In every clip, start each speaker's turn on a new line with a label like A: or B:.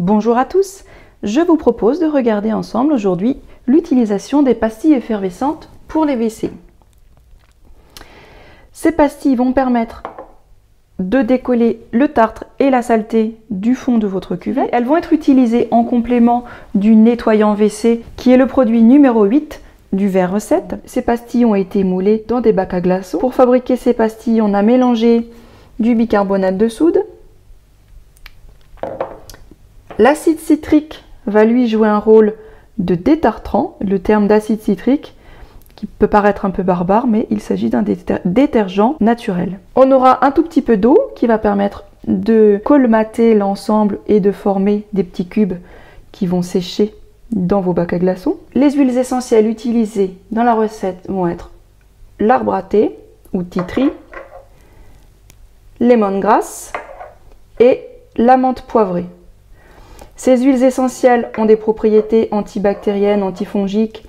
A: Bonjour à tous, je vous propose de regarder ensemble aujourd'hui l'utilisation des pastilles effervescentes pour les WC. Ces pastilles vont permettre de décoller le tartre et la saleté du fond de votre cuvette. Elles vont être utilisées en complément du nettoyant WC qui est le produit numéro 8 du verre recette. Ces pastilles ont été moulées dans des bacs à glaçons. Pour fabriquer ces pastilles, on a mélangé du bicarbonate de soude. L'acide citrique va lui jouer un rôle de détartrant. Le terme d'acide citrique qui peut paraître un peu barbare, mais il s'agit d'un détergent naturel. On aura un tout petit peu d'eau qui va permettre de colmater l'ensemble et de former des petits cubes qui vont sécher dans vos bacs à glaçons. Les huiles essentielles utilisées dans la recette vont être l'arbre à thé ou tea tree, lemongrass et la menthe poivrée. Ces huiles essentielles ont des propriétés antibactériennes, antifongiques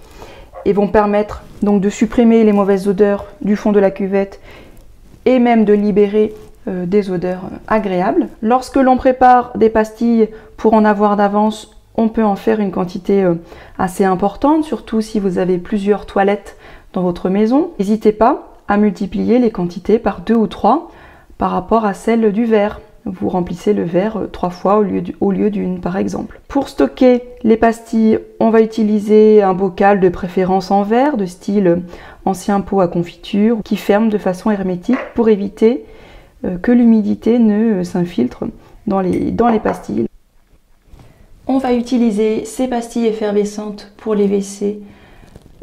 A: et vont permettre donc de supprimer les mauvaises odeurs du fond de la cuvette et même de libérer des odeurs agréables. Lorsque l'on prépare des pastilles pour en avoir d'avance, on peut en faire une quantité assez importante, surtout si vous avez plusieurs toilettes dans votre maison. N'hésitez pas à multiplier les quantités par 2 ou 3 par rapport à celle du verre. Vous remplissez le verre 3 fois au lieu d'une par exemple. Pour stocker les pastilles, on va utiliser un bocal de préférence en verre de style ancien pot à confiture qui ferme de façon hermétique pour éviter que l'humidité ne s'infiltre dans les pastilles. On va utiliser ces pastilles effervescentes pour les WC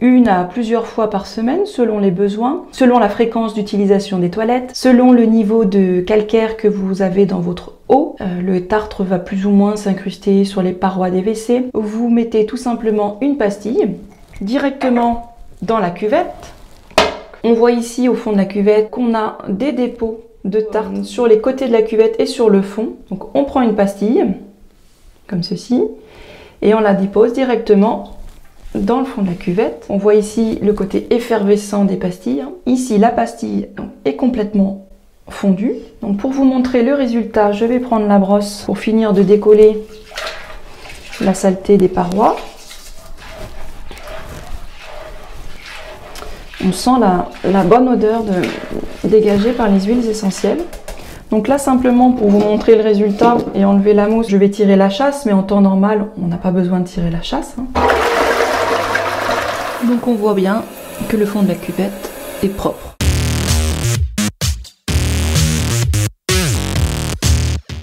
A: une à plusieurs fois par semaine selon les besoins, selon la fréquence d'utilisation des toilettes, selon le niveau de calcaire que vous avez dans votre eau. Le tartre va plus ou moins s'incruster sur les parois des WC. Vous mettez tout simplement une pastille directement dans la cuvette. On voit ici au fond de la cuvette qu'on a des dépôts de tartre sur les côtés de la cuvette et sur le fond. Donc on prend une pastille, comme ceci, et on la dépose directement dans le fond de la cuvette. On voit ici le côté effervescent des pastilles. Ici, la pastille est complètement fondue. Donc pour vous montrer le résultat, je vais prendre la brosse pour finir de décoller la saleté des parois. On sent la bonne odeur dégagée par les huiles essentielles. Donc là, simplement pour vous montrer le résultat et enlever la mousse, je vais tirer la chasse, mais en temps normal, on n'a pas besoin de tirer la chasse. Donc on voit bien que le fond de la cuvette est propre.